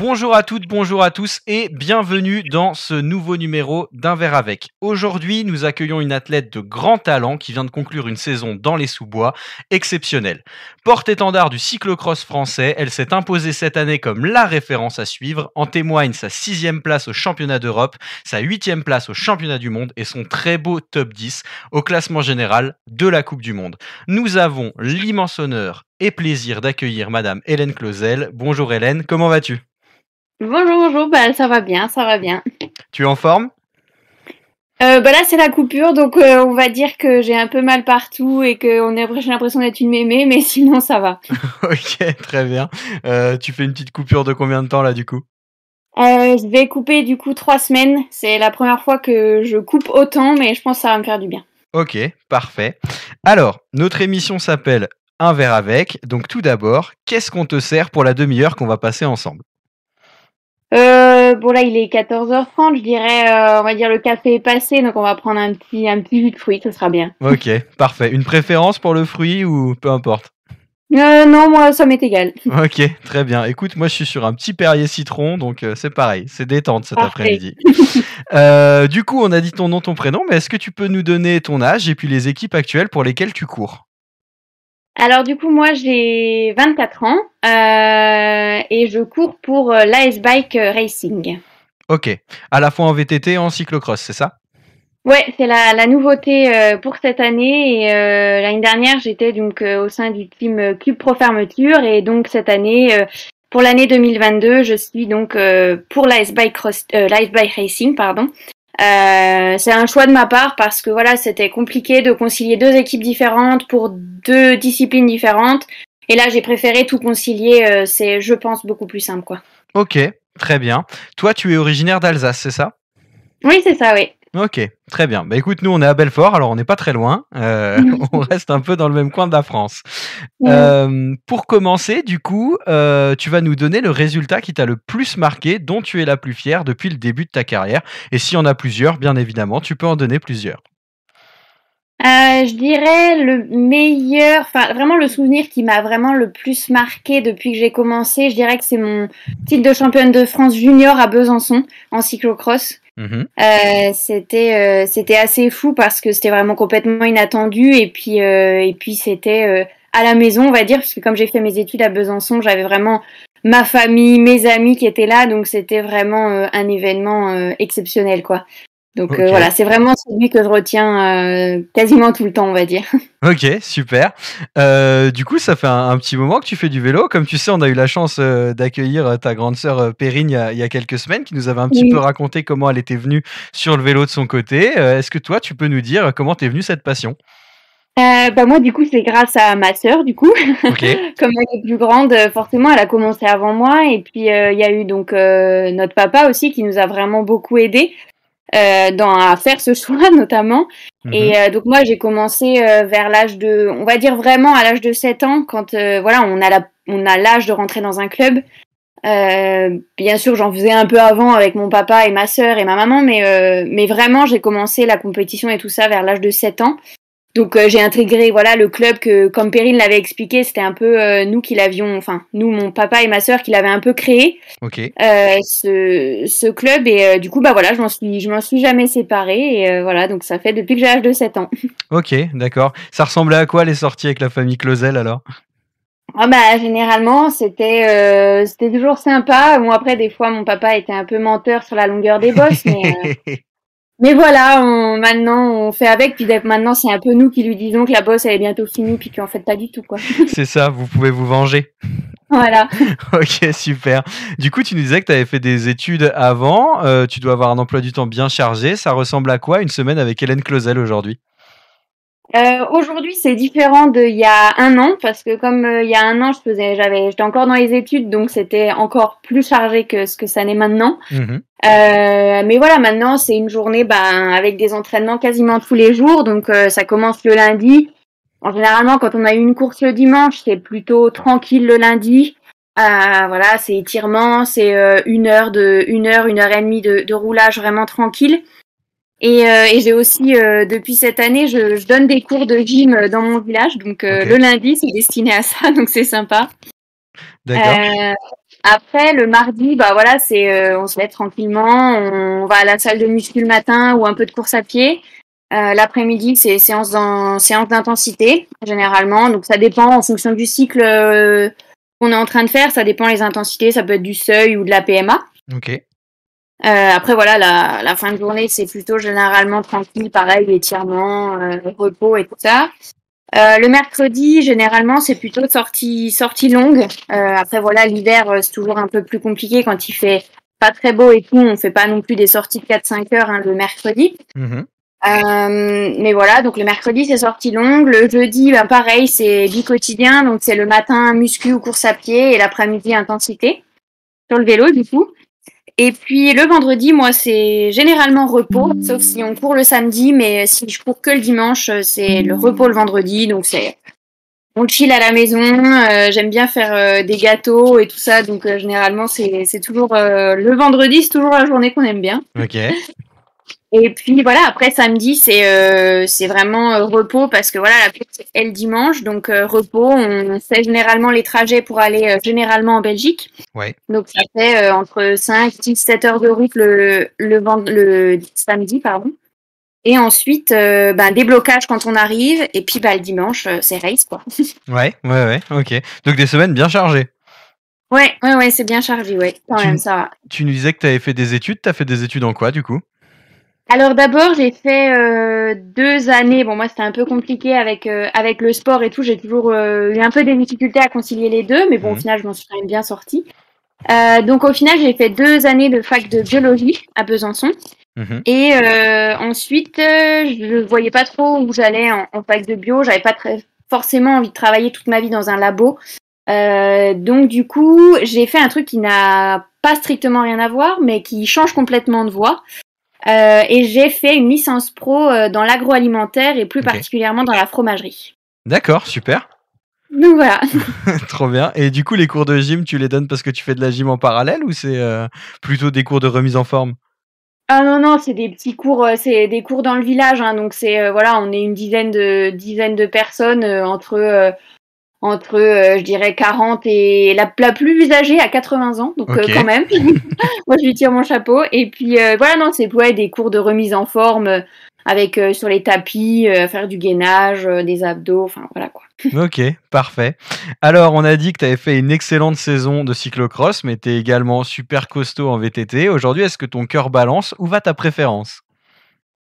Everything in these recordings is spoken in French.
Bonjour à toutes, bonjour à tous et bienvenue dans ce nouveau numéro d'Un verre avec. Aujourd'hui, nous accueillons une athlète de grand talent qui vient de conclure une saison dans les sous-bois exceptionnelle. Porte-étendard du cyclocross français, elle s'est imposée cette année comme la référence à suivre. En témoigne sa 6e place au championnat d'Europe, sa 8e place au championnat du monde et son très beau top 10 au classement général de la Coupe du Monde. Nous avons l'immense honneur et plaisir d'accueillir Madame Hélène Clauzel. Bonjour Hélène, comment vas-tu ? Bonjour, ça va bien, ça va bien. Tu es en forme ? Là c'est la coupure, donc on va dire que j'ai un peu mal partout et que j'ai l'impression d'être une mémé, mais sinon ça va. Ok, très bien. Tu fais une petite coupure de combien de temps là du coup ? Je vais couper du coup 3 semaines, c'est la première fois que je coupe autant, mais je pense que ça va me faire du bien. Ok, parfait. Alors, notre émission s'appelle Un verre avec, donc tout d'abord, qu'est-ce qu'on te sert pour la demi-heure qu'on va passer ensemble ? Là il est 14h30, je dirais, on va dire le café est passé, donc on va prendre un petit jus de fruits, ce sera bien. Ok, parfait. Une préférence pour le fruit ou peu importe ? Non, moi ça m'est égal. Ok, très bien. Écoute, moi je suis sur un petit Perrier citron, donc c'est pareil, c'est détente cet Parfait. après-midi. Du coup, on a dit ton nom, ton prénom, mais est-ce que tu peux nous donner ton âge et puis les équipes actuelles pour lesquelles tu cours ? Alors du coup moi j'ai 24 ans et je cours pour l'AS Bike Racing. Ok, à la fois en VTT et en cyclocross, c'est ça ? Ouais, c'est la nouveauté pour cette année et l'année dernière j'étais donc au sein du team Club Pro Fermeture et donc cette année pour l'année 2022 je suis donc pour l'AS Bike Racing pardon. C'est un choix de ma part parce que voilà, c'était compliqué de concilier 2 équipes différentes pour 2 disciplines différentes. Et là, j'ai préféré tout concilier. C'est, je pense, beaucoup plus simple, quoi. Ok, très bien. Toi, tu es originaire d'Alsace, c'est ça ? Oui, c'est ça, oui. Ok, très bien. Bah écoute, nous on est à Belfort, alors on n'est pas très loin. On reste un peu dans le même coin de la France. Pour commencer, du coup, tu vas nous donner le résultat qui t'a le plus marqué, dont tu es la plus fière depuis le début de ta carrière. Et s'il y en a plusieurs, bien évidemment, tu peux en donner plusieurs. Je dirais le meilleur, enfin vraiment le souvenir qui m'a vraiment le plus marqué depuis que j'ai commencé, je dirais que c'est mon titre de championne de France junior à Besançon en cyclocross. C'était assez fou parce que c'était vraiment complètement inattendu et puis c'était à la maison on va dire parce que comme j'ai fait mes études à Besançon j'avais vraiment ma famille, mes amis qui étaient là donc c'était vraiment un événement exceptionnel quoi. Donc Ok. voilà, c'est vraiment celui que je retiens quasiment tout le temps, on va dire. Ok, super. Du coup, ça fait un petit moment que tu fais du vélo. Comme tu sais, on a eu la chance d'accueillir ta grande sœur Perrine il y a quelques semaines, qui nous avait un petit peu Oui. raconté comment elle était venue sur le vélo de son côté. Est-ce que toi, tu peux nous dire comment t'es venue cette passion ? Moi du coup c'est grâce à ma sœur du coup. Ok. Comme elle est plus grande, forcément elle a commencé avant moi et puis il y a eu donc notre papa aussi qui nous a vraiment beaucoup aidés à faire ce choix notamment. Et donc moi j'ai commencé vers l'âge de, on va dire vraiment à l'âge de 7 ans quand voilà on a l'âge de rentrer dans un club. Bien sûr j'en faisais un peu avant avec mon papa et ma sœur et ma maman mais vraiment j'ai commencé la compétition et tout ça vers l'âge de 7 ans. Donc j'ai intégré voilà le club que comme Perrine l'avait expliqué, c'était un peu nous qui l'avions, enfin nous mon papa et ma sœur qui l'avaient un peu créé Ok. ce club et du coup bah voilà je m'en suis jamais séparée et voilà donc ça fait depuis que j'ai l'âge de 7 ans. Ok, d'accord. Ça ressemblait à quoi les sorties avec la famille Clauzel alors ? Ah bah généralement c'était toujours sympa. Bon après des fois mon papa était un peu menteur sur la longueur des bosses mais voilà, maintenant on fait avec, puis maintenant c'est un peu nous qui lui disons que la bosse elle est bientôt finie, puis qu'en fait pas du tout quoi. C'est ça, vous pouvez vous venger. Voilà. Ok, super. Du coup, tu nous disais que tu avais fait des études avant. Tu dois avoir un emploi du temps bien chargé. Ça ressemble à quoi une semaine avec Hélène Clauzel aujourd'hui ? Aujourd'hui c'est différent d'il y a un an, parce que comme il y a un an j'étais encore dans les études, donc c'était encore plus chargé que ce que ça n'est maintenant. Mais voilà, maintenant c'est une journée avec des entraînements quasiment tous les jours, donc ça commence le lundi. Généralement, quand on a eu une course le dimanche, c'est plutôt tranquille le lundi. Voilà, c'est étirement, c'est une heure et demie de roulage vraiment tranquille. Et j'ai aussi, depuis cette année, je donne des cours de gym dans mon village. Donc Ok. le lundi, c'est destiné à ça, donc c'est sympa. D'accord. Après, le mardi, bah voilà, on se lève tranquillement, on va à la salle de muscu le matin ou un peu de course à pied. L'après-midi, c'est séance d'intensité, généralement. Donc, ça dépend en fonction du cycle qu'on est en train de faire. Ça dépend les intensités. Ça peut être du seuil ou de la PMA. Ok. Après, voilà, la fin de journée, c'est plutôt généralement tranquille. Pareil, étirement, repos et tout ça. Le mercredi, généralement, c'est plutôt sortie longue. Après, voilà, l'hiver, c'est toujours un peu plus compliqué quand il fait pas très beau et tout. On fait pas non plus des sorties de 4-5 heures le mercredi. Mais voilà, donc le mercredi, c'est sortie longue. Le jeudi, ben pareil, c'est bi-quotidien. Donc, c'est le matin, muscu ou course à pied et l'après-midi, intensité sur le vélo, du coup. Et puis le vendredi, moi, c'est généralement repos, sauf si on court le samedi, mais si je cours que le dimanche, c'est le repos le vendredi. Donc, on chill à la maison. J'aime bien faire des gâteaux et tout ça. Donc, généralement, c'est toujours le vendredi, c'est toujours la journée qu'on aime bien. Ok. Et puis voilà, après samedi, c'est vraiment repos parce que voilà, la course est le dimanche, donc repos. On fait généralement les trajets pour aller généralement en Belgique. Ouais. Donc ça fait entre 5, 6, 7 heures de route le samedi, pardon. Et ensuite, déblocage quand on arrive. Et puis le dimanche, c'est race, quoi. Ouais, ok. Donc des semaines bien chargées. Ouais, c'est bien chargé, ouais. Quand même, ça va. Tu nous disais que tu avais fait des études. Tu as fait des études en quoi, du coup? Alors d'abord, j'ai fait 2 années. Bon, moi, c'était un peu compliqué avec le sport et tout. J'ai toujours eu un peu des difficultés à concilier les deux, mais bon, au final, je m'en suis quand même bien sortie. Donc au final, j'ai fait 2 années de fac de biologie à Besançon. Et ensuite, je voyais pas trop où j'allais en fac de bio. J'avais pas forcément envie de travailler toute ma vie dans un labo. Donc du coup, j'ai fait un truc qui n'a pas strictement rien à voir, mais qui change complètement de voie. Et j'ai fait une licence pro dans l'agroalimentaire et plus particulièrement dans la fromagerie. D'accord, super. Donc voilà. Trop bien. Et du coup, les cours de gym, tu les donnes parce que tu fais de la gym en parallèle ou c'est plutôt des cours de remise en forme? Ah non, c'est des petits cours, c'est des cours dans le village, hein, donc c'est voilà, on est une dizaine de personnes entre je dirais 40 et la plus âgée à 80 ans, donc quand même. Moi, je lui tire mon chapeau. Et puis voilà, non, c'est des cours de remise en forme avec sur les tapis, faire du gainage, des abdos, enfin voilà quoi. Ok, parfait. Alors, on a dit que tu avais fait une excellente saison de cyclocross, mais tu es également super costaud en VTT. Aujourd'hui, est-ce que ton cœur balance? Où va ta préférence?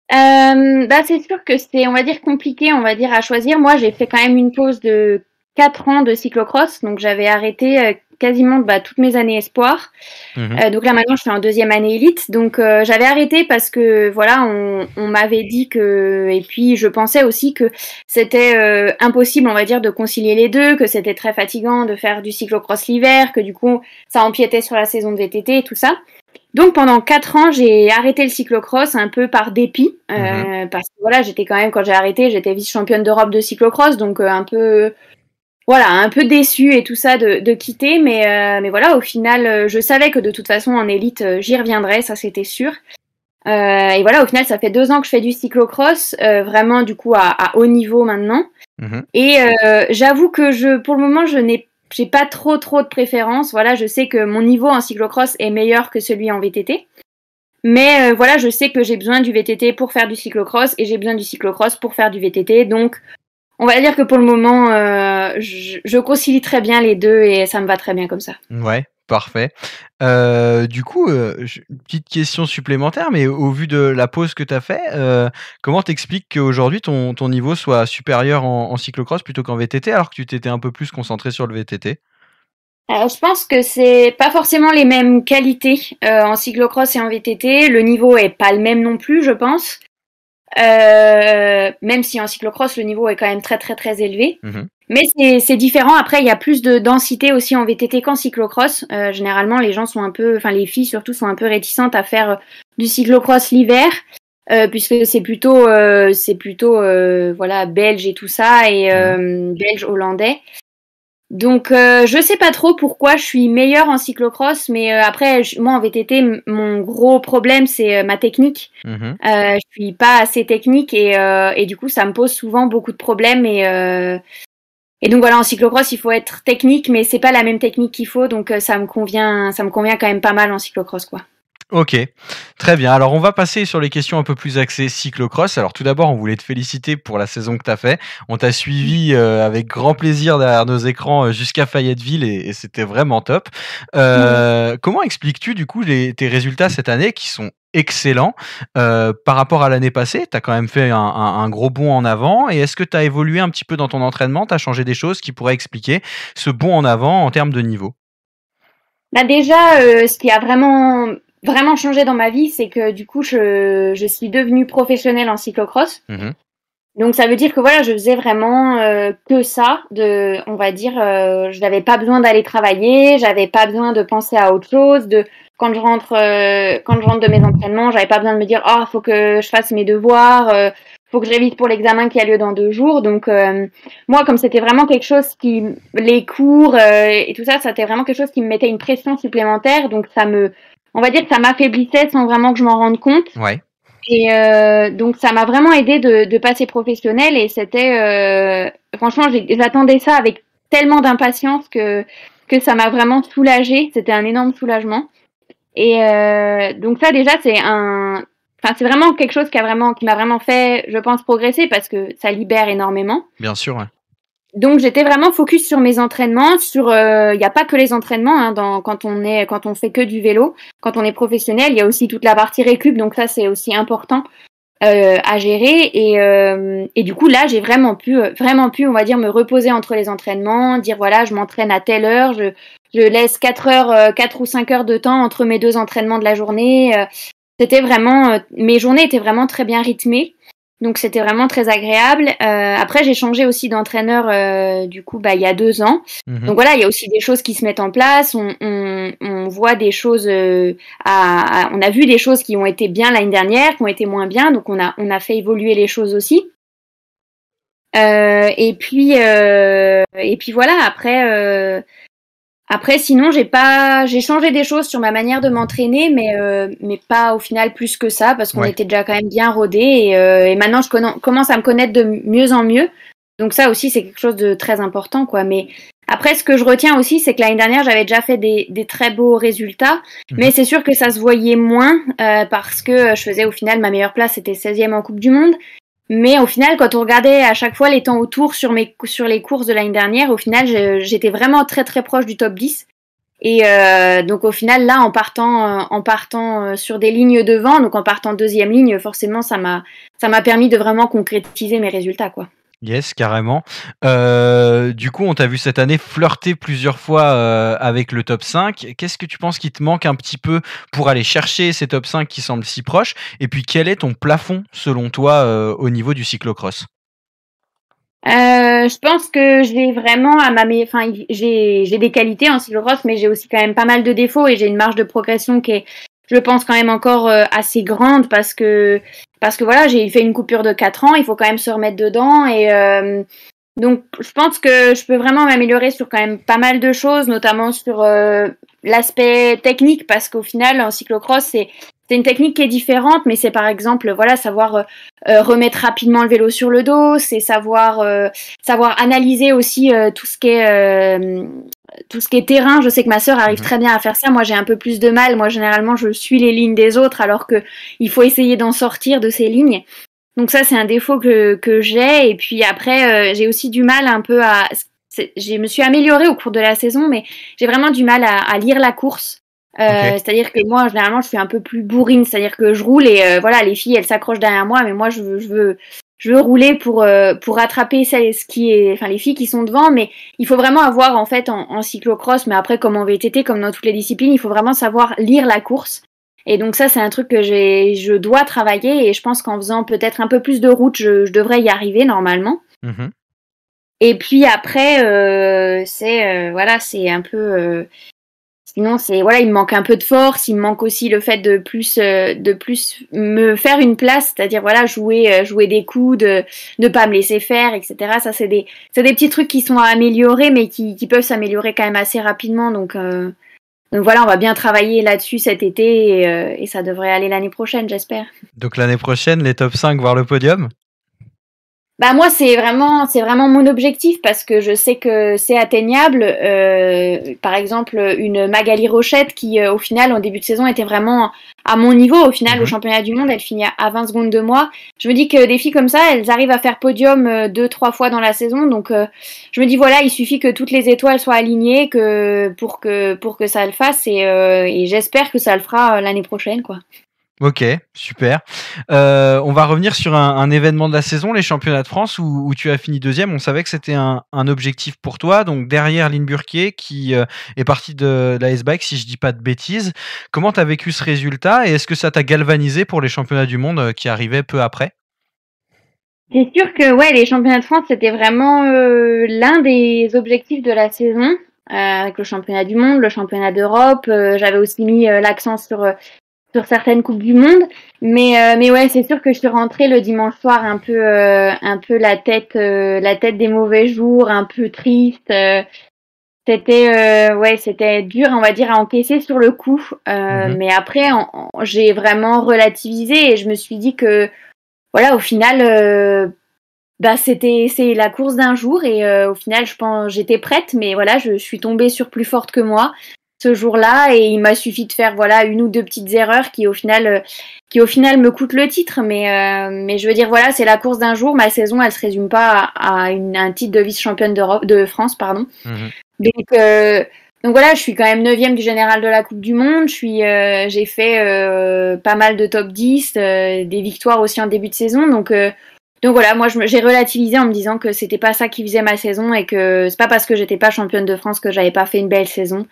C'est sûr que c'est, on va dire, compliqué, on va dire, à choisir. Moi, j'ai fait quand même une pause de 4 ans de cyclocross, donc j'avais arrêté quasiment toutes mes années espoir. Donc là maintenant je suis en 2e année élite, donc j'avais arrêté parce que voilà, on m'avait dit que, et puis je pensais aussi que c'était impossible, on va dire, de concilier les deux, que c'était très fatigant de faire du cyclocross l'hiver, que du coup ça empiétait sur la saison de VTT et tout ça. Donc pendant 4 ans, j'ai arrêté le cyclocross un peu par dépit, parce que voilà, j'étais quand même, quand j'ai arrêté, j'étais vice-championne d'Europe de cyclocross, donc un peu déçue et tout ça de quitter, mais voilà, au final, je savais que de toute façon en élite, j'y reviendrais, ça c'était sûr. Et voilà, au final, ça fait 2 ans que je fais du cyclocross, vraiment du coup à haut niveau maintenant. Et j'avoue que pour le moment, j'ai pas trop de préférence. Voilà, je sais que mon niveau en cyclocross est meilleur que celui en VTT. Mais voilà, je sais que j'ai besoin du VTT pour faire du cyclocross et j'ai besoin du cyclocross pour faire du VTT. Donc, on va dire que pour le moment, je concilie très bien les deux et ça me va très bien comme ça. Ouais, parfait. Du coup, une petite question supplémentaire, mais au vu de la pause que tu as fait, comment t'expliques qu'aujourd'hui ton niveau soit supérieur en cyclocross plutôt qu'en VTT, alors que tu t'étais un peu plus concentré sur le VTT? Alors, je pense que c'est pas forcément les mêmes qualités en cyclocross et en VTT. Le niveau est pas le même non plus, je pense. Même si en cyclocross le niveau est quand même très élevé. Mais c'est différent. Après, il y a plus de densité aussi en VTT qu'en cyclocross. Généralement, les gens sont les filles surtout sont un peu réticentes à faire du cyclocross l'hiver, puisque c'est plutôt voilà, belge et tout ça, et belge hollandais. Donc je sais pas trop pourquoi je suis meilleure en cyclocross, mais après moi en VTT mon gros problème c'est ma technique. Je suis pas assez technique et du coup ça me pose souvent beaucoup de problèmes Et donc voilà, en cyclocross, il faut être technique, mais c'est pas la même technique qu'il faut, donc ça me convient quand même pas mal en cyclocross, quoi. Ok, très bien. Alors, on va passer sur les questions un peu plus axées cyclocross. Alors, tout d'abord, on voulait te féliciter pour la saison que tu as fait. On t'a suivi avec grand plaisir derrière nos écrans jusqu'à Fayetteville et c'était vraiment top. Comment expliques-tu du coup tes résultats cette année qui sont excellents par rapport à l'année passée? Tu as quand même fait un gros bond en avant. Et est-ce que tu as évolué un petit peu dans ton entraînement? Tu as changé des choses qui pourraient expliquer ce bond en avant en termes de niveau? Bah déjà, ce qui a vraiment changé dans ma vie, c'est que du coup, je suis devenue professionnelle en cyclocross. Mhm. Donc ça veut dire que voilà, je faisais vraiment que ça. On va dire, je n'avais pas besoin d'aller travailler, j'avais pas besoin de penser à autre chose. Quand je rentre de mes entraînements, j'avais pas besoin de me dire faut que je fasse mes devoirs, faut que je révise pour l'examen qui a lieu dans 2 jours. Donc moi, comme c'était vraiment quelque chose les cours et tout ça, c'était vraiment quelque chose qui me mettait une pression supplémentaire. Donc on va dire que ça m'affaiblissait sans vraiment que je m'en rende compte. Ouais. Et donc ça m'a vraiment aidé de passer professionnel et c'était franchement j'attendais ça avec tellement d'impatience que ça m'a vraiment soulagée. C'était un énorme soulagement. Et donc ça déjà c'est vraiment quelque chose qui m'a vraiment fait, je pense, progresser parce que ça libère énormément. Bien sûr, ouais. Donc j'étais vraiment focus sur mes entraînements, il y a pas que les entraînements quand on fait que du vélo, quand on est professionnel, il y a aussi toute la partie récup, donc ça c'est aussi important à gérer et du coup là j'ai vraiment pu on va dire me reposer entre les entraînements, dire voilà je m'entraîne à telle heure, je laisse 4 ou 5 heures de temps entre mes 2 entraînements de la journée. C'était vraiment mes journées étaient vraiment très bien rythmées. Donc c'était vraiment très agréable. Après j'ai changé aussi d'entraîneur du coup il y a 2 ans. Mhm. Donc voilà, il y a aussi des choses qui se mettent en place. On voit des choses on a vu des choses qui ont été bien l'année dernière, qui ont été moins bien. Donc on a fait évoluer les choses aussi. Et puis voilà. Après, sinon, j'ai changé des choses sur ma manière de m'entraîner, mais pas au final plus que ça, parce qu'on Ouais. était déjà quand même bien rodés et maintenant je commence à me connaître de mieux en mieux. Donc ça aussi, c'est quelque chose de très important, quoi. Mais après, ce que je retiens aussi, c'est que l'année dernière, j'avais déjà fait des très beaux résultats, mais c'est sûr que ça se voyait moins parce que je faisais au final ma meilleure place, c'était 16e en Coupe du Monde. Mais au final, quand on regardait à chaque fois les temps autour sur les courses de l'année dernière, au final, j'étais vraiment très très proche du top 10. Et donc au final, là, en partant sur des lignes devant, donc en partant deuxième ligne, forcément, ça m'a permis de vraiment concrétiser mes résultats, quoi. Yes, carrément. Du coup, on t'a vu cette année flirter plusieurs fois avec le top 5. Qu'est-ce que tu penses qui te manque un petit peu pour aller chercher ces top 5 qui semblent si proches? Et puis, quel est ton plafond, selon toi, au niveau du cyclocross? Je pense que j'ai vraiment enfin j'ai des qualités en cyclocross, mais j'ai aussi quand même pas mal de défauts et j'ai une marge de progression qui est, je pense, quand même encore assez grande parce que voilà, j'ai fait une coupure de 4 ans, il faut quand même se remettre dedans et donc je pense que je peux vraiment m'améliorer sur quand même pas mal de choses, notamment sur l'aspect technique parce qu'au final en cyclocross c'est une technique qui est différente, mais c'est par exemple voilà savoir remettre rapidement le vélo sur le dos, c'est savoir analyser aussi tout ce qui est terrain. Je sais que ma sœur arrive très bien à faire ça. Moi, j'ai un peu plus de mal. Moi, généralement, je suis les lignes des autres, alors que il faut essayer d'en sortir de ces lignes. Donc ça, c'est un défaut que j'ai. Et puis après, j'ai aussi du mal un peu je me suis améliorée au cours de la saison, mais j'ai vraiment du mal à lire la course. C'est-à-dire que moi, généralement, je suis un peu plus bourrine. C'est-à-dire que je roule et voilà, les filles, elles s'accrochent derrière moi, mais moi, je veux rouler pour rattraper les filles qui sont devant. Mais il faut vraiment avoir, en fait, en cyclocross, mais après, comme en VTT, comme dans toutes les disciplines, il faut vraiment savoir lire la course. Et donc ça, c'est un truc que je dois travailler et je pense qu'en faisant peut-être un peu plus de route, je devrais y arriver normalement. Mmh. Et puis après, voilà, c'est un peu... sinon, voilà, il me manque un peu de force, il me manque aussi le fait de plus me faire une place, c'est-à-dire voilà, jouer des coups, de pas me laisser faire, etc. Ça, c'est des petits trucs qui sont à améliorer, mais qui peuvent s'améliorer quand même assez rapidement. Donc voilà, on va bien travailler là-dessus cet été et ça devrait aller l'année prochaine, j'espère. Donc l'année prochaine, les top 5 voire le podium? Bah moi c'est vraiment mon objectif parce que je sais que c'est atteignable. Par exemple une Magali Rochette qui au final en début de saison était vraiment à mon niveau. Au final au championnat du monde elle finit à 20 secondes de moi. Je me dis que des filles comme ça elles arrivent à faire podium 2-3 fois dans la saison. Donc je me dis voilà il suffit que toutes les étoiles soient alignées pour que ça le fasse et j'espère que ça le fera l'année prochaine quoi. Ok, super. On va revenir sur un événement de la saison, les championnats de France, où tu as fini deuxième. On savait que c'était un objectif pour toi, donc derrière Lynn Burquier, qui est partie de la S-Bike, si je dis pas de bêtises. Comment tu as vécu ce résultat et est-ce que ça t'a galvanisé pour les championnats du monde qui arrivaient peu après? C'est sûr que ouais, les championnats de France, c'était vraiment l'un des objectifs de la saison, avec le championnat du monde, le championnat d'Europe. J'avais aussi mis l'accent sur certaines coupes du monde, mais ouais, c'est sûr que je suis rentrée le dimanche soir un peu la tête des mauvais jours, un peu triste. C'était ouais, c'était dur, on va dire, à encaisser sur le coup. Mais après, j'ai vraiment relativisé et je me suis dit que voilà, au final, bah c'est la course d'un jour et au final, je pense j'étais prête, mais voilà, je suis tombée sur plus forte que moi ce jour-là et il m'a suffi de faire voilà une ou deux petites erreurs qui au final me coûtent le titre. Mais je veux dire voilà, c'est la course d'un jour. Ma saison, elle se résume pas à un titre de vice-championne de France, pardon. Donc donc voilà, je suis quand même 9e du général de la Coupe du Monde. J'ai fait pas mal de top 10, des victoires aussi en début de saison. Donc voilà, moi j'ai relativisé en me disant que c'était pas ça qui faisait ma saison et que c'est pas parce que j'étais pas championne de France que j'avais pas fait une belle saison.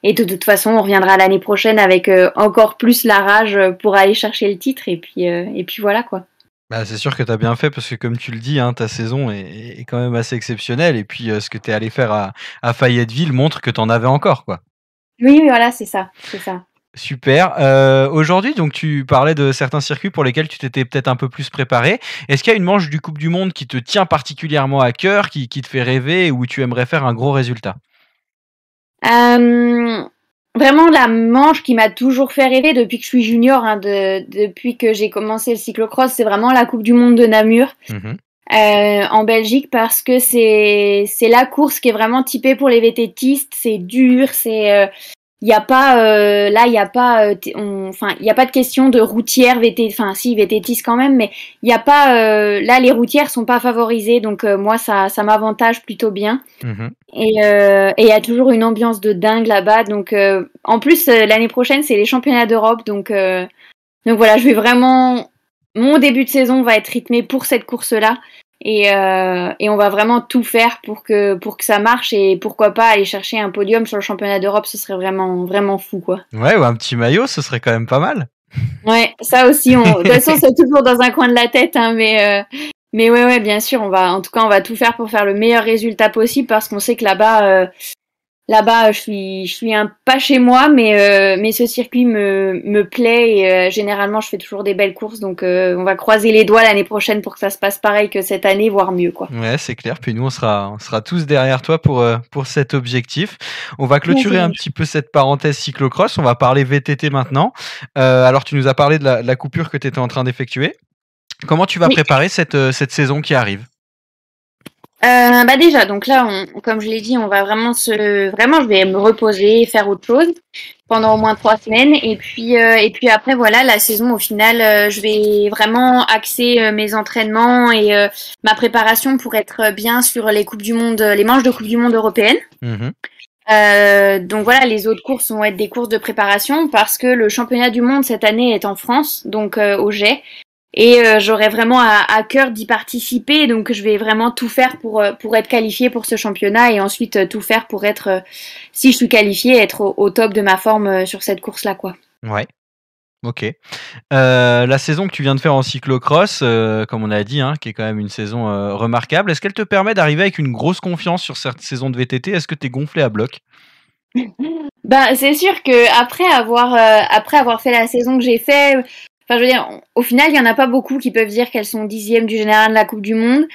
Et de toute façon, on reviendra l'année prochaine avec encore plus la rage pour aller chercher le titre et puis voilà quoi. Bah, c'est sûr que tu as bien fait parce que comme tu le dis, hein, ta saison est quand même assez exceptionnelle et puis ce que tu es allé faire à Fayetteville montre que tu en avais encore, quoi. Oui, oui, voilà, c'est ça, c'est ça. Super. Aujourd'hui, donc tu parlais de certains circuits pour lesquels tu t'étais peut-être un peu plus préparé. Est-ce qu'il y a une manche du Coupe du monde qui te tient particulièrement à cœur, qui te fait rêver et où tu aimerais faire un gros résultat? Vraiment la manche qui m'a toujours fait rêver depuis que je suis junior, hein, depuis que j'ai commencé le cyclocross, c'est vraiment la Coupe du monde de Namur. Mmh. En Belgique parce que c'est la course qui est vraiment typée pour les VTTistes, c'est dur, il y a pas là il y a pas enfin il y a pas de question de routière VT, enfin si VTTiste quand même, mais il y a pas là les routières sont pas favorisées, donc moi ça m'avantage plutôt bien. Mmh. Et il y a toujours une ambiance de dingue là-bas, donc en plus l'année prochaine c'est les championnats d'Europe, donc voilà, je vais vraiment mon début de saison va être rythmé pour cette course-là et on va vraiment tout faire pour que ça marche et pourquoi pas aller chercher un podium sur le championnat d'Europe, ce serait vraiment vraiment fou quoi. Ouais, ou un petit maillot, ce serait quand même pas mal. Ouais, ça aussi de toute façon c'est toujours dans un coin de la tête hein, mais ouais bien sûr, on va tout faire pour faire le meilleur résultat possible parce qu'on sait que là-bas, je suis un pas chez moi, mais ce circuit me plaît et généralement, je fais toujours des belles courses. Donc, on va croiser les doigts l'année prochaine pour que ça se passe pareil que cette année, voire mieux, quoi. Ouais, c'est clair. Puis nous, on sera tous derrière toi pour cet objectif. On va clôturer un petit peu cette parenthèse cyclocross. On va parler VTT maintenant. Alors, tu nous as parlé de la coupure que tu étais en train d'effectuer. Comment tu vas Oui. préparer cette saison qui arrive? Bah déjà, donc là, comme je l'ai dit, on va vraiment je vais me reposer, faire autre chose pendant au moins 3 semaines, et puis après, voilà, la saison, au final, je vais vraiment axer mes entraînements et ma préparation pour être bien sur les coupes du monde, les manches de Coupe du monde européenne. Mmh. Donc voilà, les autres courses vont être des courses de préparation parce que le championnat du monde cette année est en France, donc au Jet. Et j'aurais vraiment à cœur d'y participer, donc je vais vraiment tout faire pour être qualifiée pour ce championnat et ensuite tout faire pour être, si je suis qualifiée, être au top de ma forme sur cette course-là, quoi. Ouais, OK. La saison que tu viens de faire en cyclocross, comme on a dit, hein, qui est quand même une saison, remarquable, est-ce qu'elle te permet d'arriver avec une grosse confiance sur cette saison de VTT? Est-ce que tu es gonflé à bloc? Bah, c'est sûr que après avoir fait la saison que j'ai fait, enfin, je veux dire, au final, il y en a pas beaucoup qui peuvent dire qu'elles sont 10e du général de la Coupe du monde,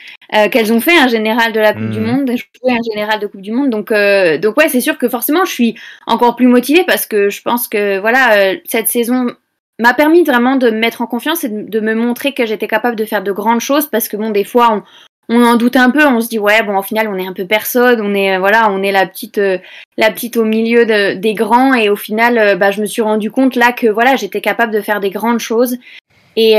qu'elles ont fait un général de la Coupe du Mmh. monde, joué un général de Coupe du monde. Donc ouais, c'est sûr que forcément, je suis encore plus motivée parce que je pense que voilà, cette saison m'a permis vraiment de me mettre en confiance et de me montrer que j'étais capable de faire de grandes choses parce que bon, des fois, on en doute un peu, on se dit ouais bon au final on est un peu personne, on est on est la petite au milieu des grands et au final je me suis rendu compte là que voilà j'étais capable de faire des grandes choses et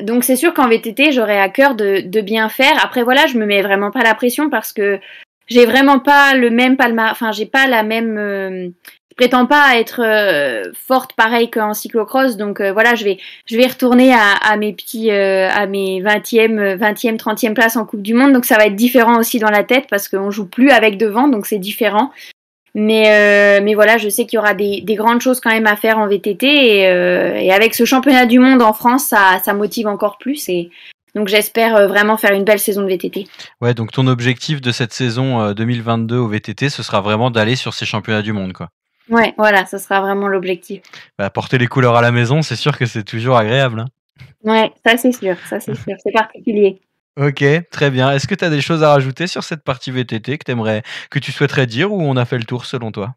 donc c'est sûr qu'en VTT j'aurais à cœur de bien faire. Après voilà je me mets vraiment pas la pression parce que j'ai vraiment pas le même j'ai pas la même je prétends pas être forte pareil qu'en cyclocross, donc voilà, je vais retourner à mes petits à mes 20e, 30e places en Coupe du Monde, donc ça va être différent aussi dans la tête parce qu'on joue plus avec devant, donc c'est différent. Mais voilà, je sais qu'il y aura des grandes choses quand même à faire en VTT et avec ce championnat du monde en France, ça motive encore plus et donc j'espère vraiment faire une belle saison de VTT. Ouais, donc ton objectif de cette saison 2022 au VTT, ce sera vraiment d'aller sur ces championnats du monde, quoi. Ouais, voilà, ça sera vraiment l'objectif. Bah, porter les couleurs à la maison, c'est sûr que c'est toujours agréable, hein. Ouais, ça c'est sûr, c'est particulier. OK, très bien. Est-ce que tu as des choses à rajouter sur cette partie VTT que tu souhaiterais dire ou on a fait le tour selon toi?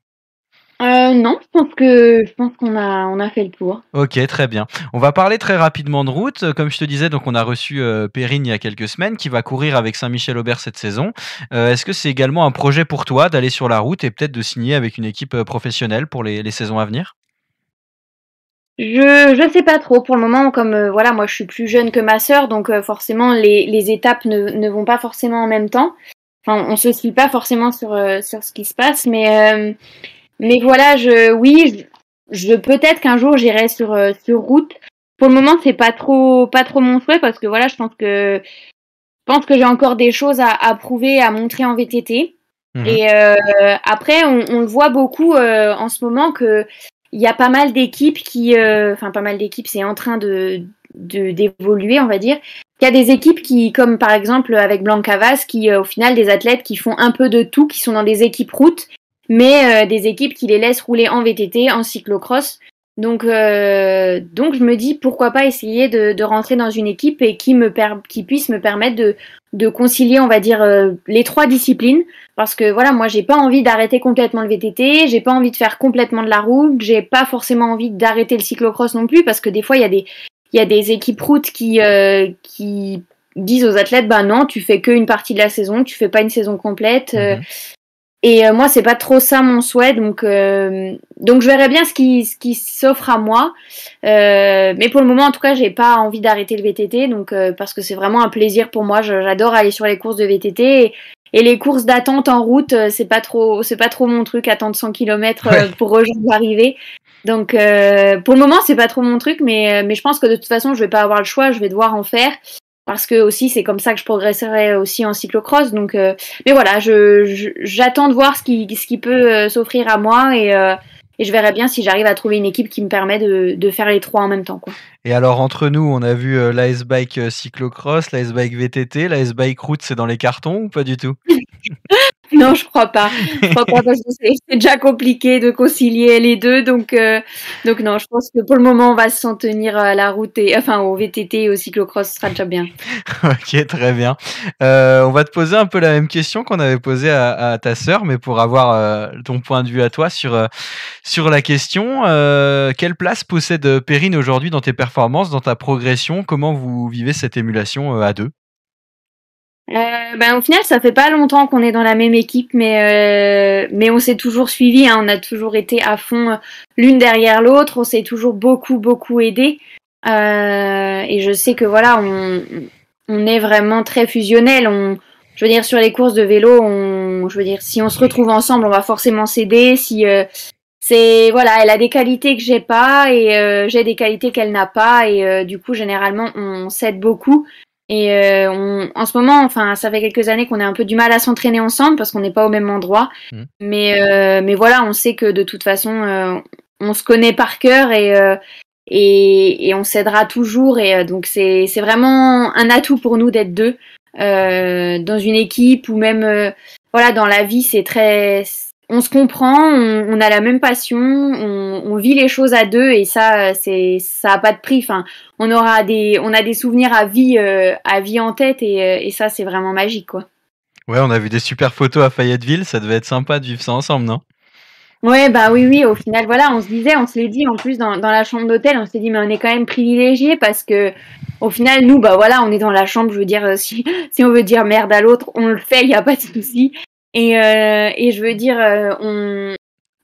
Non, je pense qu'on a fait le tour. OK, très bien. On va parler très rapidement de route. Comme je te disais, donc on a reçu, Perrine il y a quelques semaines qui va courir avec Saint-Michel-Aubert cette saison. Est-ce que c'est également un projet pour toi d'aller sur la route et peut-être de signer avec une équipe, professionnelle pour les saisons à venir? Je sais pas trop pour le moment, comme voilà, moi je suis plus jeune que ma sœur, donc forcément les étapes ne vont pas forcément en même temps. Enfin, on se suit pas forcément sur ce qui se passe, mais voilà, je peut-être qu'un jour j'irai sur route. Pour le moment, c'est pas trop mon souhait parce que voilà, je pense que j'ai encore des choses à prouver, à montrer en VTT. Mmh. Et après, on le voit beaucoup en ce moment que il y a pas mal d'équipes pas mal d'équipes, c'est en train d'évoluer, on va dire. Il y a des équipes qui, comme par exemple avec Blancavas, qui au final des athlètes qui font un peu de tout, qui sont dans des équipes routes, mais des équipes qui les laissent rouler en VTT, en cyclocross. Donc je me dis pourquoi pas essayer de rentrer dans une équipe et qui puisse me permettre de concilier, on va dire, les trois disciplines. Parce que voilà, moi j'ai pas envie d'arrêter complètement le VTT, j'ai pas envie de faire complètement de la route, j'ai pas forcément envie d'arrêter le cyclocross non plus, parce que des fois il y a des équipes routes qui disent aux athlètes bah non, tu fais qu'une partie de la saison, tu fais pas une saison complète. Mmh. Et moi, c'est pas trop ça mon souhait, donc je verrai bien ce qui s'offre à moi. Mais pour le moment, en tout cas, j'ai pas envie d'arrêter le VTT, donc parce que c'est vraiment un plaisir pour moi. J'adore aller sur les courses de VTT et les courses d'attente en route, c'est pas trop mon truc, attendre 100 km pour rejoindre l'arrivée. Donc pour le moment, c'est pas trop mon truc, mais je pense que de toute façon, je vais pas avoir le choix, je vais devoir en faire. Parce que aussi c'est comme ça que je progresserai aussi en cyclocross, donc mais voilà, j'attends de voir ce qui peut s'offrir à moi et je verrai bien si j'arrive à trouver une équipe qui me permet de faire les trois en même temps, quoi. Et alors entre nous, on a vu, l'AS Bike, cyclocross, l'AS Bike VTT, l'AS Bike route, c'est dans les cartons ou pas du tout? Non, je crois pas. Je crois pas parce que c'est déjà compliqué de concilier les deux, donc non, je pense que pour le moment on va s'en tenir à la route et enfin au VTT et au cyclocross, ce sera déjà bien. OK, très bien. On va te poser un peu la même question qu'on avait posée à ta sœur, mais pour avoir, ton point de vue à toi sur la question. Quelle place possède, Perrine aujourd'hui dans tes performances, dans ta progression? Comment vous vivez cette émulation, à 2? Au final, ça fait pas longtemps qu'on est dans la même équipe, mais on s'est toujours suivis, hein, on a toujours été à fond l'une derrière l'autre, on s'est toujours beaucoup aidés. Et je sais que voilà, on est vraiment très fusionnels. Je veux dire, sur les courses de vélo, je veux dire, si on se retrouve ensemble, on va forcément s'aider. Si voilà, elle a des qualités que j'ai pas et j'ai des qualités qu'elle n'a pas et du coup, généralement, on s'aide beaucoup. Et en ce moment, enfin, ça fait quelques années qu'on a un peu du mal à s'entraîner ensemble parce qu'on n'est pas au même endroit. Mmh. Mais voilà, on sait que de toute façon, on se connaît par cœur et on s'aidera toujours. Et donc c'est vraiment un atout pour nous d'être deux dans une équipe ou même voilà dans la vie. C'est très, on se comprend, on a la même passion, on vit les choses à deux et ça a pas de prix. Enfin, on a des souvenirs à vie en tête et ça c'est vraiment magique, quoi. Ouais, on a vu des super photos à Fayetteville, ça devait être sympa de vivre ça ensemble, non? Ouais, bah oui, au final, voilà, on se l'est dit en plus dans la chambre d'hôtel, on s'est dit, mais on est quand même privilégiés parce que, au final, nous, bah voilà, on est dans la chambre, je veux dire, si on veut dire merde à l'autre, on le fait, il n'y a pas de souci. Et je veux dire,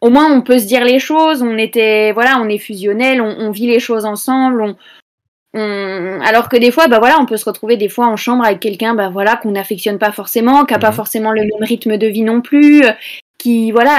au moins, on peut se dire les choses, on est fusionnels, on vit les choses ensemble, alors que des fois, bah voilà, on peut se retrouver des fois en chambre avec quelqu'un, bah voilà, qu'on n'affectionne pas forcément, qui a pas forcément le même rythme de vie non plus, à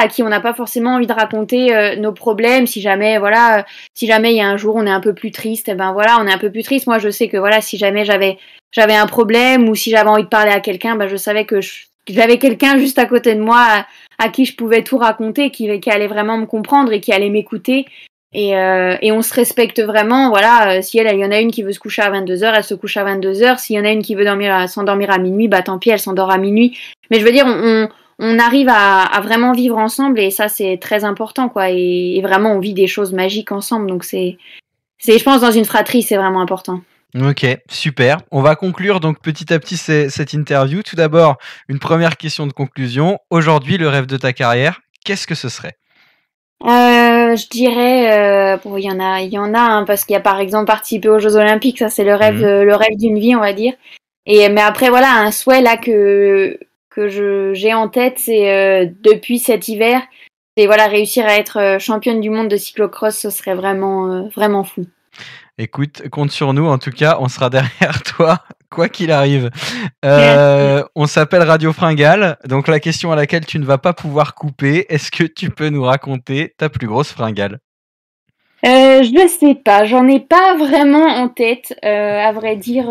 qui on n'a pas forcément envie de raconter nos problèmes. Si jamais il y a un jour on est un peu plus triste, eh ben voilà, on est un peu plus triste. Moi, je sais que voilà, si jamais j'avais un problème ou si j'avais envie de parler à quelqu'un, bah je savais que j'avais quelqu'un juste à côté de moi à qui je pouvais tout raconter, qui allait vraiment me comprendre et qui allait m'écouter. Et on se respecte vraiment, voilà, si il y en a une qui veut se coucher à 22h, elle se couche à 22h, s'il y en a une qui veut s'endormir à minuit, bah tant pis, elle s'endort à minuit. Mais je veux dire, on arrive à vraiment vivre ensemble et ça c'est très important, quoi, et vraiment on vit des choses magiques ensemble, donc je pense dans une fratrie c'est vraiment important. Ok, super. On va conclure donc petit à petit cette interview. Tout d'abord, une première question de conclusion. Aujourd'hui, le rêve de ta carrière, qu'est-ce que ce serait ? Je dirais, bon, il y en a, hein, parce qu'il y a par exemple participer aux Jeux Olympiques, ça c'est le rêve d'une vie, on va dire. Mais après voilà, un souhait là que j'ai en tête, c'est depuis cet hiver, c'est voilà réussir à être championne du monde de cyclocross, ce serait vraiment vraiment fou. Écoute, compte sur nous, en tout cas, on sera derrière toi, quoi qu'il arrive. On s'appelle Radio Fringale, donc la question à laquelle tu ne vas pas pouvoir couper, est-ce que tu peux nous raconter ta plus grosse fringale ? Je sais pas, j'en ai pas vraiment en tête, à vrai dire.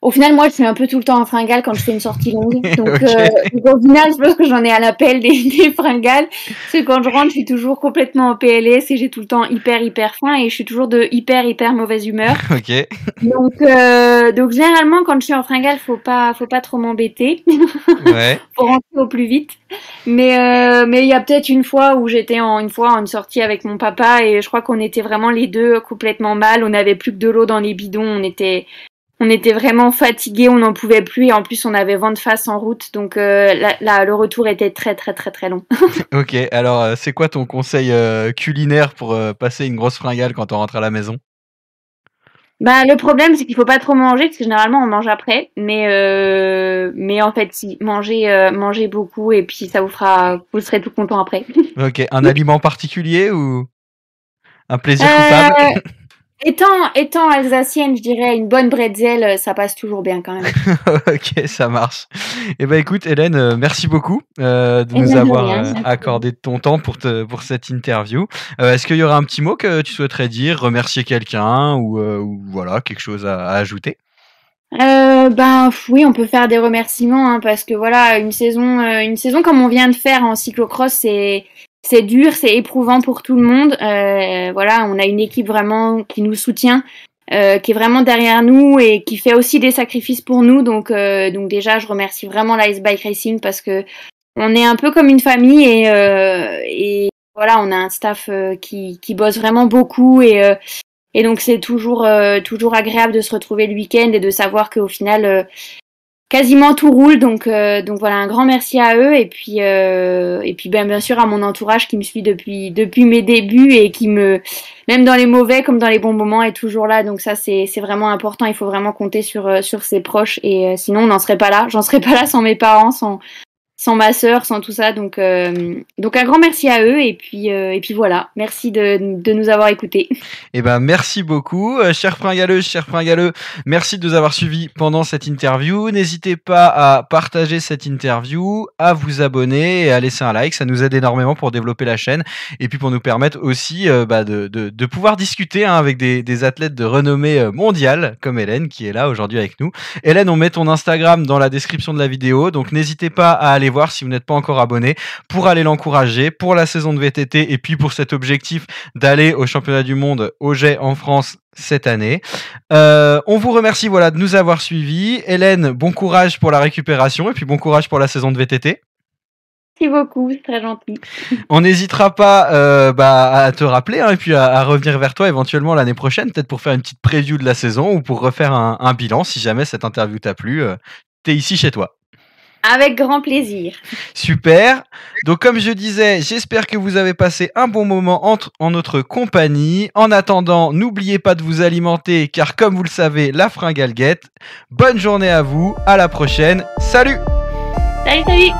Au final, moi, je suis un peu tout le temps en fringale quand je fais une sortie longue. Donc, au final, je pense que j'en ai à l'appel des fringales. Parce que quand je rentre, je suis toujours complètement en PLS et j'ai tout le temps hyper faim et je suis toujours de hyper mauvaise humeur. Ok. Donc généralement, quand je suis en fringale, faut pas trop m'embêter. Ouais. Faut rentrer au plus vite. Mais il y a peut-être une fois où j'étais en une sortie avec mon papa et je crois qu'on était vraiment les deux complètement mal. On n'avait plus que de l'eau dans les bidons. On était vraiment fatigués, on n'en pouvait plus et en plus on avait vent de face en route, donc le retour était très long. Ok, alors c'est quoi ton conseil culinaire pour passer une grosse fringale quand on rentre à la maison ? Bah le problème c'est qu'il faut pas trop manger parce que généralement on mange après, mais en fait si mangez beaucoup et puis vous serez tout content après. Ok, un aliment particulier ou un plaisir coupable ? Étant alsacienne, je dirais une bonne bretzel, ça passe toujours bien quand même. Ok, ça marche. Eh ben écoute, Hélène, merci beaucoup de nous avoir accordé de ton temps pour cette interview. Est-ce qu'il y aura un petit mot que tu souhaiterais dire, remercier quelqu'un ou voilà, quelque chose à ajouter ? Oui, on peut faire des remerciements, hein, parce que voilà, une saison comme on vient de faire en cyclocross, c'est dur, c'est éprouvant pour tout le monde. Voilà, on a une équipe vraiment qui nous soutient, qui est vraiment derrière nous et qui fait aussi des sacrifices pour nous. Donc déjà, je remercie vraiment l'Ice Bike Racing parce que on est un peu comme une famille et voilà, on a un staff qui bosse vraiment beaucoup et donc c'est toujours agréable de se retrouver le week-end et de savoir qu'au final quasiment tout roule, donc voilà, un grand merci à eux et puis bien sûr à mon entourage qui me suit depuis mes débuts et qui même dans les mauvais comme dans les bons moments est toujours là, donc ça c'est vraiment important, il faut vraiment compter sur ses proches et sinon on n'en serait pas là, j'en serais pas là sans mes parents, sans ma sœur, sans tout ça, donc un grand merci à eux et puis voilà, merci de nous avoir écoutés. Eh ben merci beaucoup, chers fringaleux, merci de nous avoir suivis pendant cette interview. N'hésitez pas à partager cette interview, à vous abonner et à laisser un like, ça nous aide énormément pour développer la chaîne et puis pour nous permettre aussi de pouvoir discuter avec des athlètes de renommée mondiale comme Hélène qui est là aujourd'hui avec nous. Hélène, on met ton Instagram dans la description de la vidéo, donc n'hésitez pas à aller voir si vous n'êtes pas encore abonné pour aller l'encourager pour la saison de VTT et puis pour cet objectif d'aller au championnat du monde au jet en France cette année. On vous remercie de nous avoir suivis. Hélène, bon courage pour la récupération et puis bon courage pour la saison de VTT. Merci beaucoup, c'est très gentil. On n'hésitera pas à te rappeler et puis à revenir vers toi éventuellement l'année prochaine, peut-être pour faire une petite preview de la saison ou pour refaire un bilan si jamais cette interview t'a plu. T'es ici chez toi. Avec grand plaisir. Super. Donc comme je disais, j'espère que vous avez passé un bon moment en notre compagnie. En attendant, n'oubliez pas de vous alimenter car comme vous le savez, la fringale guette. Bonne journée à vous, à la prochaine. Salut. Salut.